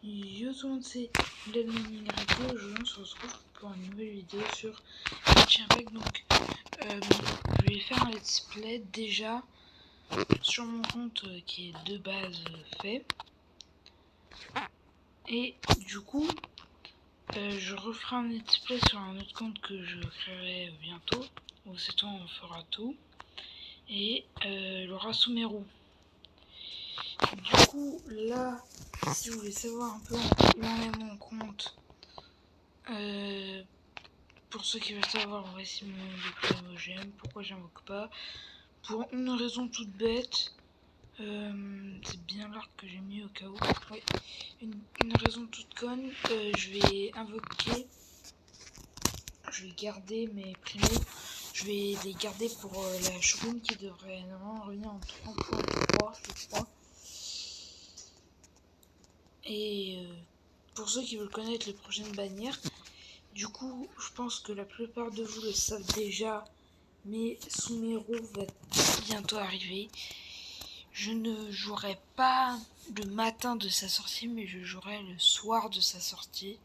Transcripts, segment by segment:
Yo tout le monde, c'est Mining Radio. Aujourd'hui on se retrouve pour une nouvelle vidéo sur Genshin Impact. Donc je vais faire un let's play déjà sur mon compte qui est de base fait. Et du coup je referai un let's play sur un autre compte que je créerai bientôt. Où c'est toi on fera tout. Et Laura Sumeru. Du coup là, si vous voulez savoir un peu où en est mon compte, pour ceux qui veulent savoir, voici mon nombre de primogènes. Pourquoi j'invoque pas? Pour une raison toute bête. C'est bien l'arc que j'ai mis au cas où. Ouais. Une raison toute conne. Je vais invoquer. Je vais garder mes primos. Je vais les garder pour la Shogun qui devrait normalement revenir en 3.3, je crois. Et pour ceux qui veulent connaître les prochaines bannières, du coup, je pense que la plupart de vous le savent déjà, mais Sumeru va bientôt arriver. Je ne jouerai pas le matin de sa sortie, mais je jouerai le soir de sa sortie.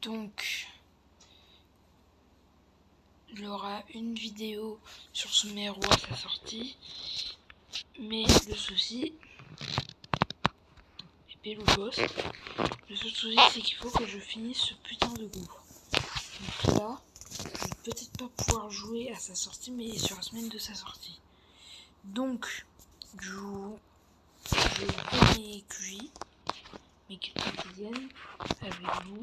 Donc, il y aura une vidéo sur Sumeru à sa sortie. Mais le souci, épée le boss, le seul souci c'est qu'il faut que je finisse ce putain de gouffre. Donc là, je vais peut-être pas pouvoir jouer à sa sortie, mais sur la semaine de sa sortie. Donc, je fais mes QI, mes quotidiennes avec vous.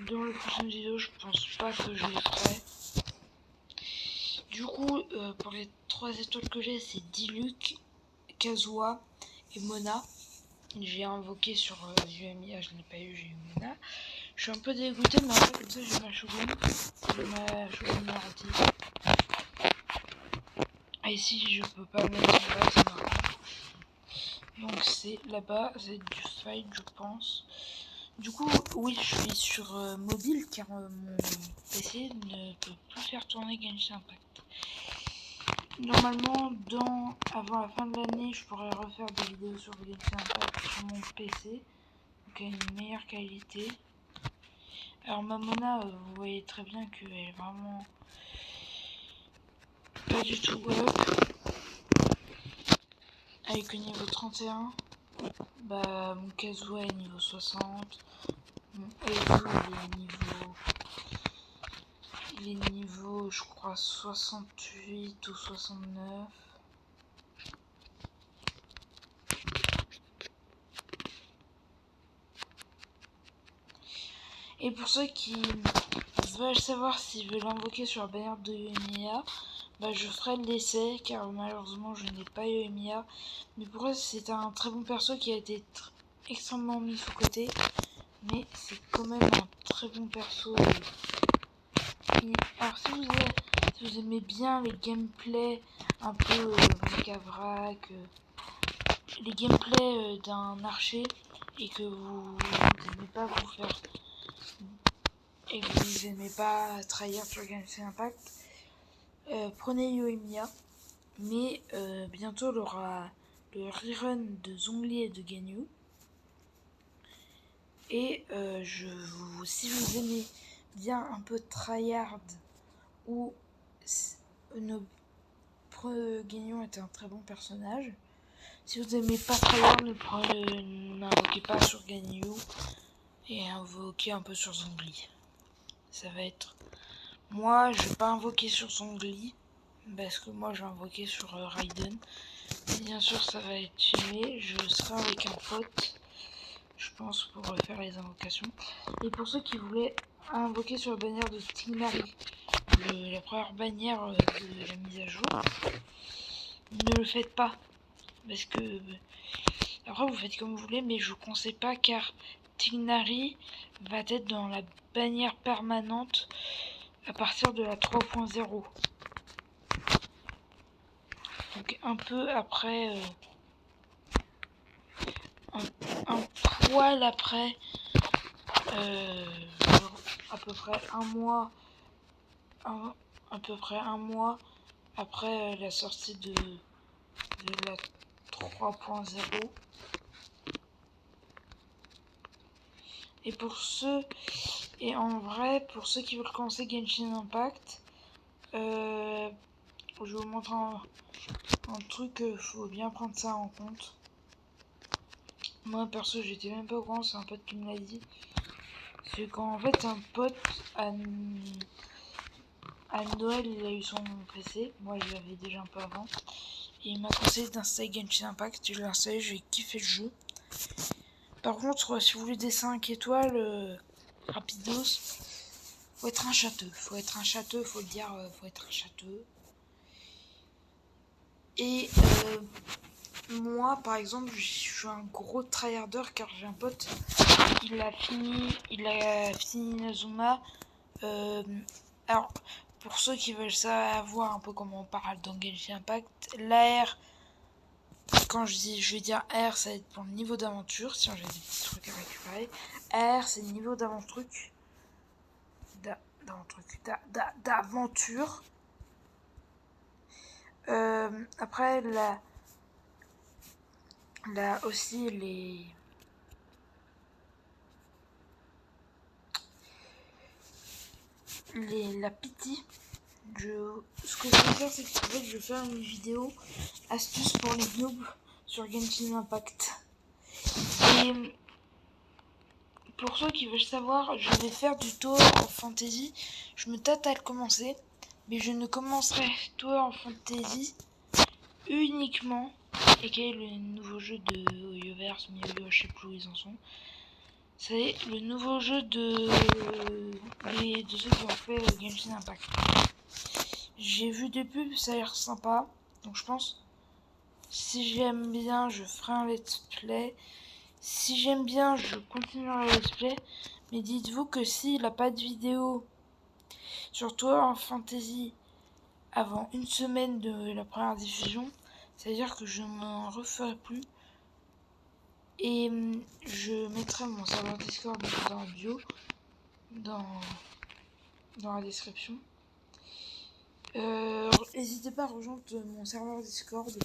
Dans les prochaines vidéos, je pense pas que je les ferai. Du coup, pour les 3 étoiles que j'ai, c'est Diluc, Kazuha et Mona. J'ai invoqué sur UMIA, je n'ai pas eu, j'ai eu Mona. Je suis un peu dégoûté, mais en fait, comme ça, j'ai ma Shogun. J'ai ma Shogun Mardi. Et si je peux pas mettre en bas, c'est marrant. Donc c'est là-bas, c'est du fight, je pense. Du coup, oui, je suis sur mobile car mon PC ne peut plus faire tourner Genshin Impact. Normalement, avant la fin de l'année, je pourrais refaire des vidéos sur Genshin Impact sur mon PC, donc à une meilleure qualité. Alors ma Mona, vous voyez très bien qu'elle est vraiment pas du tout up. Avec le niveau 31, bah mon Kazuha est niveau 60, mon Ezu il est niveau je crois 68 ou 69. Et pour ceux qui veulent savoir s'ils veulent invoquer sur la bannière de Yoimiya, bah je ferai l'essai car malheureusement je n'ai pas Yoimiya. Mais pour eux c'est un très bon perso qui a été extrêmement mis sous côté. Mais c'est quand même un très bon perso. Alors si vous aimez bien les gameplays un peu vrac à vrac, les gameplays d'un archer et que vous n'aimez pas vous faire et que vous n'aimez pas trahir sur Genshin Impact, prenez Yoimiya. Mais bientôt il y aura le rerun de Zhongli et de Ganyu. Et si vous aimez bien un peu tryhard où Ganyu est un très bon personnage. Si vous aimez pas tryhard, n'invoquez pas sur Ganyu et invoquez un peu sur Zhongli. Ça va être... Moi, je vais pas invoquer sur Zhongli parce que moi, je vais invoquer sur Raiden. Bien sûr, ça va être filmé. Je serai avec un pote, je pense, pour faire les invocations. Et pour ceux qui voulaient invoquer sur la bannière de Tighnari, la première bannière de la mise à jour, ne le faites pas. Parce que après vous faites comme vous voulez, mais je ne conseille pas car Tighnari va être dans la bannière permanente à partir de la 3.0. Donc un peu après, un poil après, à peu près un mois après la sortie de la 3.0, Et en vrai, pour ceux qui veulent commencer Genshin Impact, je vais vous montrer un truc, faut bien prendre ça en compte. Moi perso, j'étais même pas au courant, c'est un pote qui me l'a dit. C'est quand en fait un pote à Noël, il a eu son PC. Moi, je l'avais déjà un peu avant. Et il m'a conseillé d'installer Genshin Impact. Je l'ai installé, j'ai kiffé le jeu. Par contre, si vous voulez des 5 étoiles rapidos, faut être un châteux. Faut le dire, faut être un châteux. Et moi, par exemple, je suis un gros tryharder car j'ai un pote, il a fini Inazuma. Alors, pour ceux qui veulent savoir un peu comment on parle dans Genshin Impact, l'AR, quand je vais dire R, ça va être pour le niveau d'aventure, si j'ai des petits trucs à récupérer. R, c'est le niveau d'aventure. Après, là aussi, la pitié. Ce que je vais faire, c'est que je vais faire une vidéo astuce pour les noobs sur Genshin Impact. Et pour ceux qui veulent savoir, je vais faire du Tower of Fantasy. Je me tâte à le commencer, mais je ne commencerai Tower of Fantasy uniquement, et quel est le nouveau jeu de Oyoverse, Miyoyo, je sais plus où ils en sont. C'est le nouveau jeu de ceux qui ont fait Genshin Impact. J'ai vu des pubs, ça a l'air sympa. Donc je pense, si j'aime bien, je ferai un let's play. Si j'aime bien, je continuerai le let's play. Mais dites-vous que s'il n'a pas de vidéo sur Tower of Fantasy avant une semaine de la première diffusion, c'est-à-dire que je n'en referai plus. Et je mettrai mon serveur Discord dans la bio, dans la description. N'hésitez pas à rejoindre mon serveur Discord.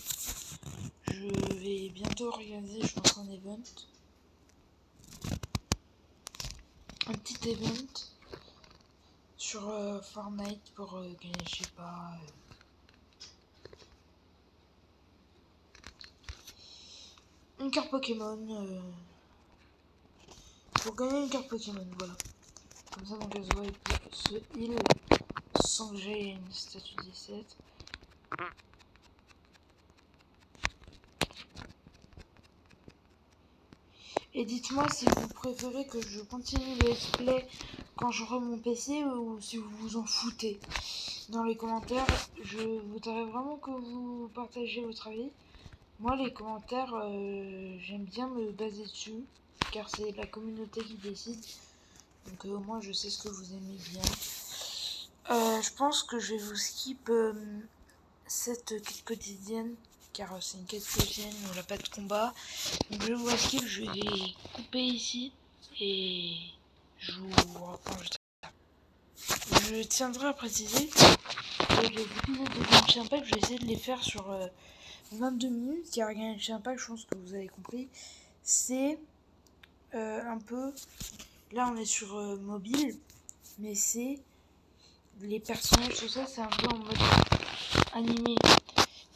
Je vais bientôt organiser, je pense, un event. Un petit event sur Fortnite pour gagner, je sais pas. Une carte Pokémon. Pour gagner une carte Pokémon, voilà. Comme ça, donc, se heal sans que j'aie une statue 17. Et dites-moi si vous préférez que je continue le let's play quand j'aurai mon PC ou si vous vous en foutez. Dans les commentaires, je voudrais vraiment que vous partagez votre avis. Moi, les commentaires, j'aime bien me baser dessus, car c'est la communauté qui décide. Donc au moins, je sais ce que vous aimez bien. Je pense que je vais vous skip cette quête quotidienne, car c'est une quête quotidienne, on n'a pas de combat. Donc je vous skip, je vais couper ici, et je vous reprends juste après. Je tiendrai à préciser que les épisodes de Genshin Impact, je vais essayer de les faire sur 22 minutes, car Genshin Impact, je pense que vous avez compris, c'est un peu... Là, on est sur mobile, mais c'est... Les personnages, tout ça, c'est un peu en mode animé.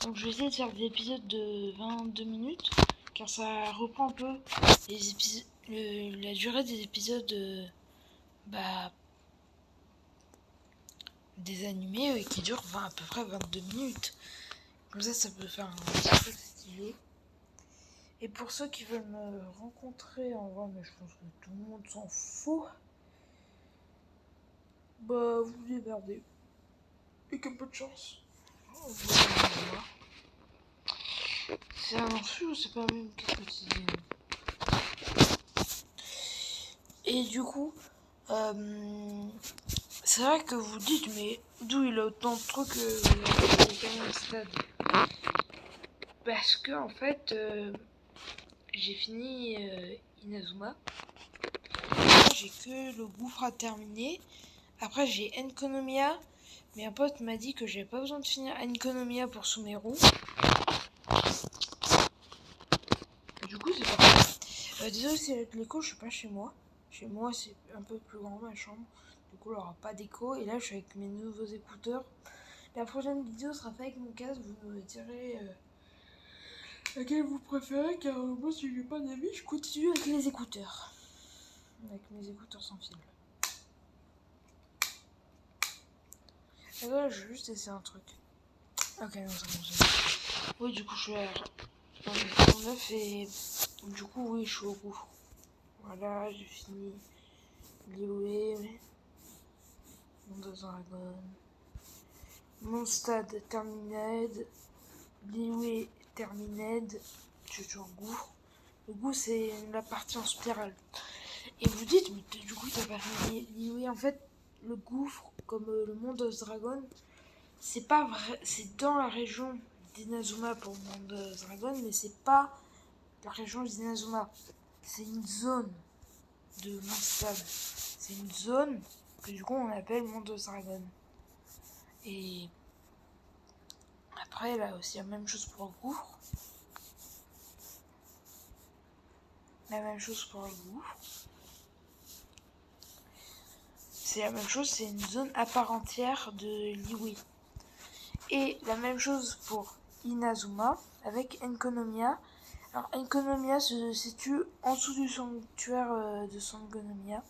Donc, je vais essayer de faire des épisodes de 22 minutes, car ça reprend un peu la durée des épisodes des animés qui durent à peu près 22 minutes. Comme ça peut faire un petit truc stylé. Et pour ceux qui veulent me rencontrer en vrai, mais je pense que tout le monde s'en fout, bah vous débardez. Et qu'un peu de chance. C'est un amphi ou c'est pas même quête quotidienne? Et du coup, c'est vrai que vous dites, mais d'où il a autant de trucs quand même stade? Parce que en fait, j'ai fini Inazuma. J'ai que le gouffre à terminer. Après j'ai Enkonomiya, mais un pote m'a dit que j'avais pas besoin de finir Enkonomiya pour Sumeru. Du coup c'est pas grave. Désolé c'est avec l'écho, je suis pas chez moi. Je Chez moi, c'est un peu plus grand ma chambre. Du coup, il n'y aura pas d'écho. Et là, je suis avec mes nouveaux écouteurs. La prochaine vidéo sera faite avec mon casque. Vous me direz laquelle vous préférez. Car moi, si j'ai pas d'avis, je continue avec les écouteurs. Avec mes écouteurs sans fil. Et là, je vais juste essayer un truc. Ok, non, c'est bon, c'est bon. Oui, du coup, je suis à 39 et du coup, oui, je suis au bout. Voilà, j'ai fini. Lioué, Monde Dragon, mon stade terminé, Lioué terminé, je suis au gouffre. Le gouffre, c'est la partie en spirale. Et vous dites, mais du coup, t'as pas fini Lioué. En fait, le gouffre, comme le monde Dragon, c'est pas vrai, c'est dans la région d'Inazuma pour le monde Dragon, mais c'est pas la région d'Inazuma. C'est une zone de Mondstadt. C'est une zone que du coup on appelle Monde Dragon. Et après, là aussi, la même chose pour le gouffre. La même chose pour le gouffre. C'est la même chose, c'est une zone à part entière de Liwi. Et la même chose pour Inazuma avec Enkonomiya. Alors Enkonomiya se situe en dessous du sanctuaire de Sangonomiya,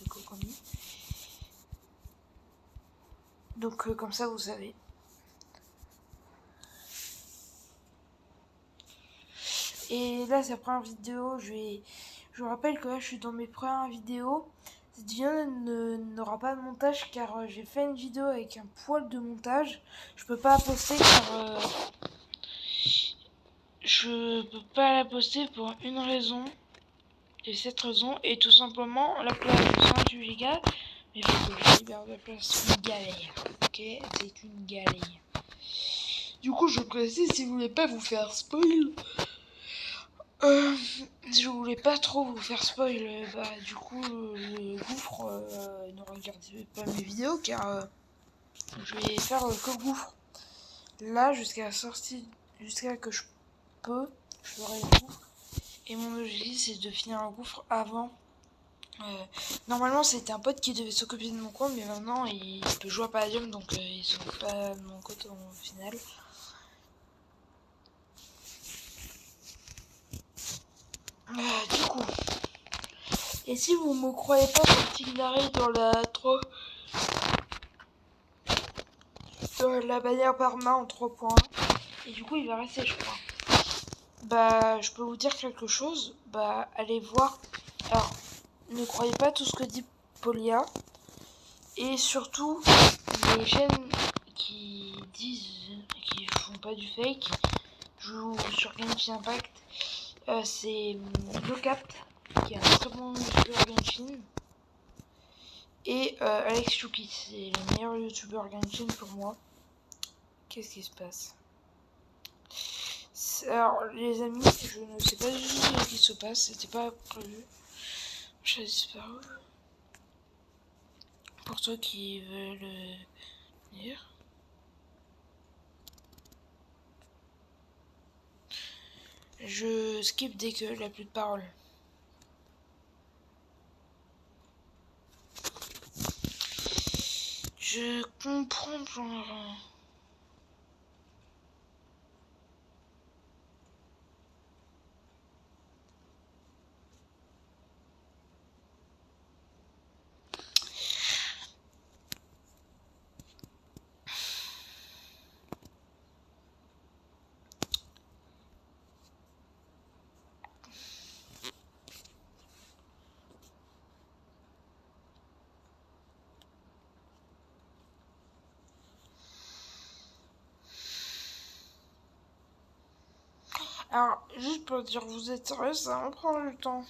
de Kokomi. Donc comme ça vous savez. Et là, c'est la première vidéo. Je vous rappelle que là, je suis dans mes premières vidéos. Cette vidéo n'aura pas de montage car j'ai fait une vidéo avec un poil de montage. Je peux pas la poster car je peux pas la poster pour une raison. Et cette raison est tout simplement la place de 128 Go. Mais il faut que je libère la place, une galère. Ok, c'est une galère. Du coup, je précise si vous voulez pas vous faire spoil. Je voulais pas trop vous faire spoil, du coup le gouffre, ne regardez pas mes vidéos car je vais faire que le gouffre. Là jusqu'à la sortie, jusqu'à que je peux, je ferai le gouffre. Et mon objectif c'est de finir un gouffre avant. Normalement c'était un pote qui devait s'occuper de mon compte, mais maintenant il peut jouer à Palladium donc il s'occupe pas de mon compte au final. Du coup. Et si vous me croyez pas quand il arrive dans la bannière par main en 3 points, et du coup il va rester je crois. Bah je peux vous dire quelque chose, bah allez voir. Alors ne croyez pas tout ce que dit Polia, et surtout les chaînes qui font pas du fake, jouent sur Genshin Impact, c'est Locapt qui est un très bon youtubeur Genshin. Et Alex Chouki, c'est le meilleur youtubeur Genshin pour moi. Qu'est-ce qui se passe? Alors les amis, je ne sais pas du tout ce qui se passe, c'était pas prévu. Je disparu. Pour ceux qui veulent lire. Je skip dès que la plus de parole. Je comprends genre. Alors, juste pour dire, vous êtes sérieux, ça va prendre du temps.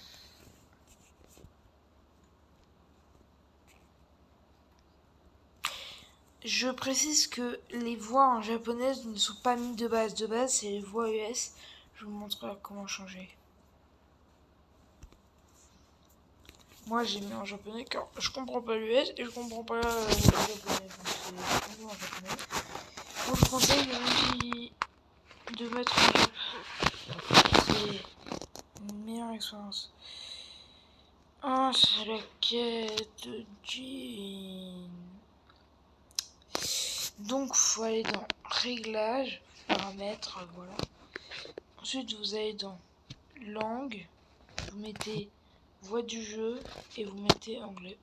Je précise que les voix en japonais ne sont pas mises de base. De base, c'est les voix US. Je vous montrerai comment changer. Moi, j'ai mis en japonais car je comprends pas l'US et je comprends pas le japonais. Donc, c'est en japonais. Donc, je conseille de mettre en japonais. C'est une meilleure expérience. Ah, c'est la quête de Jean. Donc, faut aller dans Réglages, Paramètres, voilà. Ensuite, vous allez dans Langue, vous mettez Voix du jeu et vous mettez Anglais.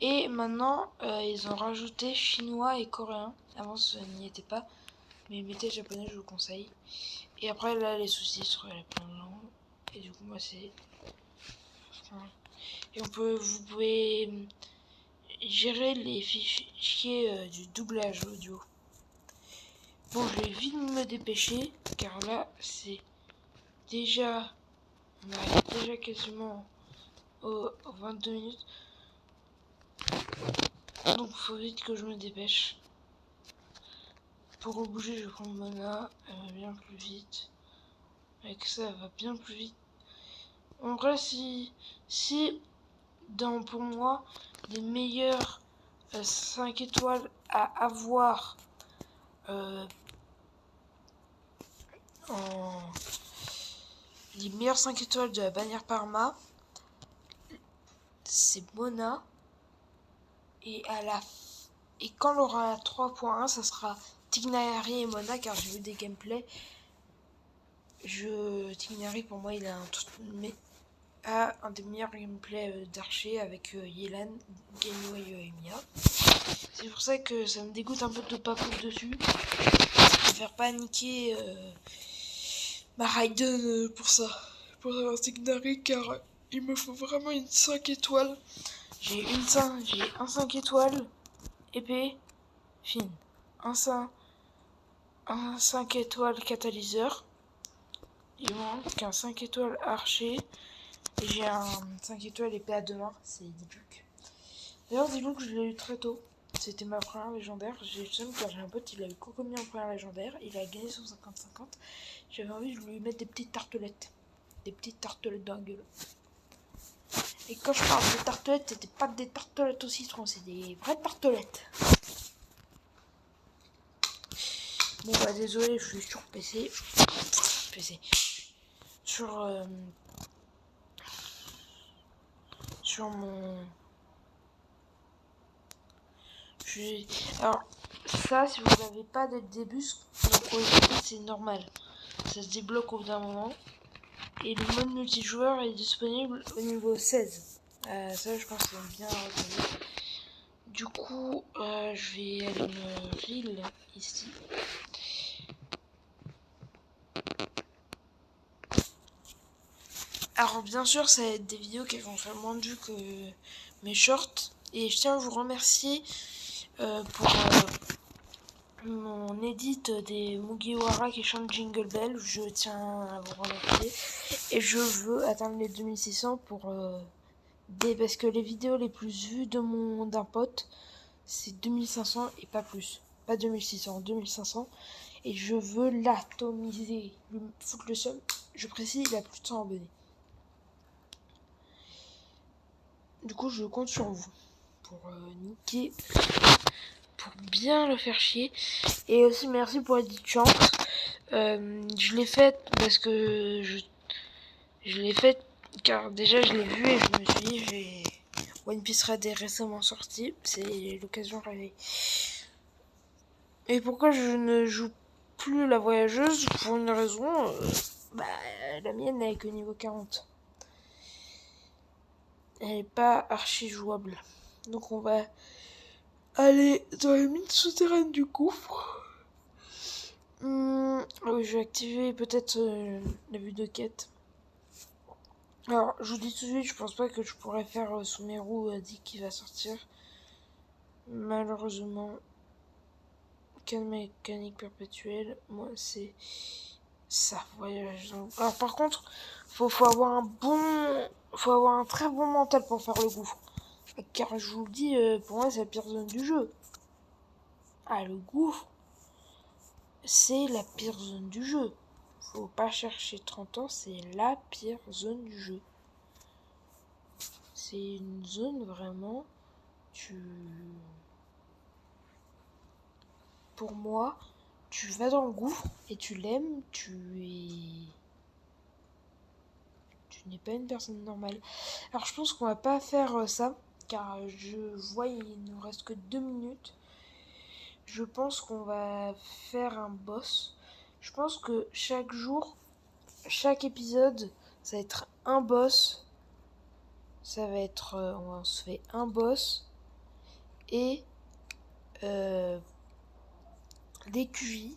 Et maintenant, ils ont rajouté chinois et coréen. Avant, ça n'y était pas. Mais mettez japonais, je vous conseille. Et après, là, les sous-titres, il y a plein de langues. Et du coup, moi, c'est... Et vous pouvez gérer les fichiers du doublage audio. Bon, je vais vite me dépêcher, car là, c'est déjà... On arrive déjà quasiment aux 22 minutes. Donc, faut vite que je me dépêche. Pour bouger, je prends Mona, elle va bien plus vite. Avec ça, elle va bien plus vite. En vrai, si pour moi, les meilleurs 5 étoiles à avoir les meilleurs 5 étoiles de la bannière Parma, c'est Mona. Et quand elle aura 3.1, ça sera Tignari et Mona, car j'ai vu des gameplays. Tignari, pour moi, il a un des meilleurs gameplays d'archer avec Yelan, Genyo et Emiya. C'est pour ça que ça me dégoûte un peu de pas foutre dessus. Je préfère paniquer ma Raiden pour ça. Pour un Tignari, car il me faut vraiment une 5 étoiles. J'ai un 5 étoiles épée fine. Un 5 étoiles catalyseur. Il manque un 5 étoiles archer. Et j'ai un 5 étoiles épée à 2 mains. C'est Diluc. D'ailleurs, Diluc, je l'ai eu très tôt. C'était ma première légendaire. J'ai eu le seum car j'ai un pote, il a eu Kokomi en première légendaire. Il a gagné son 50-50. J'avais envie de lui mettre des petites tartelettes. Des petites tartelettes dans la gueule. Et quand je parle de tartelettes, c'était pas des tartelettes au citron, c'est des vraies tartelettes. Bon bah désolé, je suis sur PC. Sur mon... Alors ça, si vous l'avez pas dès le début, c'est normal. Ça se débloque au bout d'un moment. Et le mode multijoueur est disponible au niveau 16. Ça, je pense que c'est bien retenu. Du coup, je vais aller me reel ici. Alors, bien sûr, ça va être des vidéos qui vont faire moins de vues que mes shorts. Et je tiens à vous remercier pour mon edit des Mugiwara qui chantent Jingle Bell. Je tiens à vous remercier. Et je veux atteindre les 2600 parce que les vidéos les plus vues d'un pote, c'est 2500 et pas plus. Pas 2600, 2500. Et je veux l'atomiser. Lui foutre le seum. Je précise, il a plus de 100 abonnés. Du coup, je compte sur vous pour niquer, pour bien le faire chier. Et aussi, merci pour Edit Chance. Je l'ai faite parce que je l'ai faite car déjà je l'ai vu et je me suis dit, One Piece Red est récemment sorti. C'est l'occasion rêvée. Et pourquoi je ne joue plus la voyageuse? Pour une raison, la mienne n'est que niveau 40. Elle n'est pas archi jouable. Donc on va aller dans les mines souterraines du gouffre. Oui, je vais activer peut-être la vue de quête. Alors, je vous dis tout de suite, je pense pas que je pourrais faire Sumeru dit qu'il va sortir. Malheureusement, quelle mécanique perpétuelle, moi c'est ça, voyage. Alors par contre, faut avoir un très bon mental pour faire le gouffre. Car je vous le dis, pour moi c'est la pire zone du jeu. Ah, le gouffre, c'est la pire zone du jeu. Faut pas chercher 30 ans, c'est la pire zone du jeu. C'est une zone vraiment, pour moi, tu vas dans le gouffre et tu l'aimes, tu tu n'es pas une personne normale. Alors je pense qu'on va pas faire ça, car je vois il ne reste que 2 minutes. Je pense qu'on va faire un boss. Je pense que chaque jour, chaque épisode, ça va être un boss. Ça va être, on se fait un boss et des QI.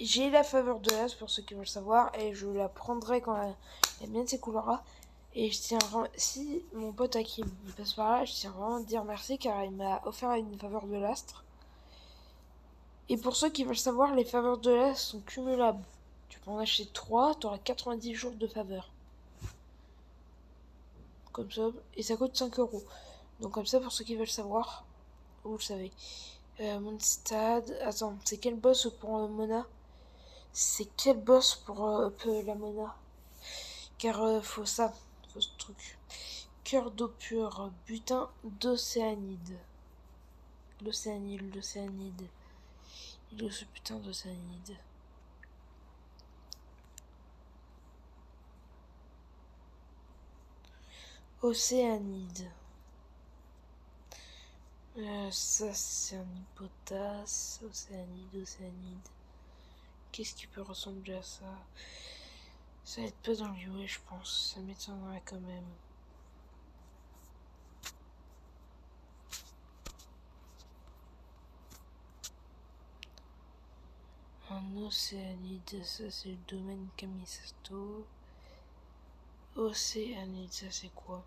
J'ai la faveur de l'as pour ceux qui veulent savoir et je la prendrai quand la mienne s'écoulera. Et je tiens vraiment, si mon pote Hakim il passe par là, je tiens vraiment à dire merci car il m'a offert une faveur de l'astre. Et pour ceux qui veulent savoir, les faveurs de l'astre sont cumulables. Tu peux en acheter 3, tu auras 90 jours de faveur. Comme ça, et ça coûte 5 euros. Donc comme ça, pour ceux qui veulent savoir, vous le savez. Mondstadt, attends, c'est quel boss pour Mona? C'est quel boss pour la Mona? Car faut ça, faut ce truc. Cœur d'eau pure, butin d'océanide. L'océanide. Il est ce putain d'océanide. Océanide. Ça c'est un hypotasse. Océanide. Qu'est-ce qui peut ressembler à ça? Ça va être pas dans le UA, je pense. Ça m'étonnerait quand même. Un océanide, ça c'est le domaine Kamisato. Océanide, ça c'est quoi?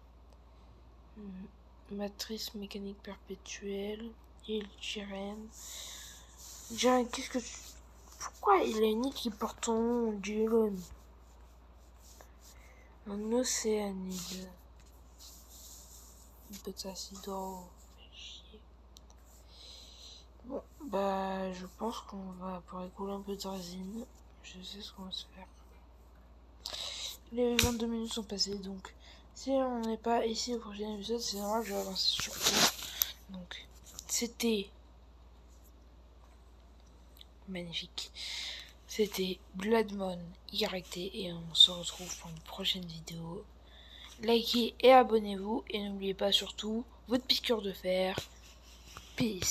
Matrice mécanique perpétuelle. Il Jiren. Jiren, qu'est-ce que tu... Pourquoi il a une île qui porte ton nom, Jilon? Un océanide. Potassido. Bon, bah, je pense qu'on va pouvoir écouler un peu de résine. Je sais ce qu'on va se faire. Les 22 minutes sont passées, donc si on n'est pas ici au prochain épisode, c'est normal, je vais avancer sur tout. Donc, c'était magnifique. C'était Bloodmon YT et on se retrouve pour une prochaine vidéo. Likez et abonnez-vous et n'oubliez pas surtout votre piqûre de fer. Peace.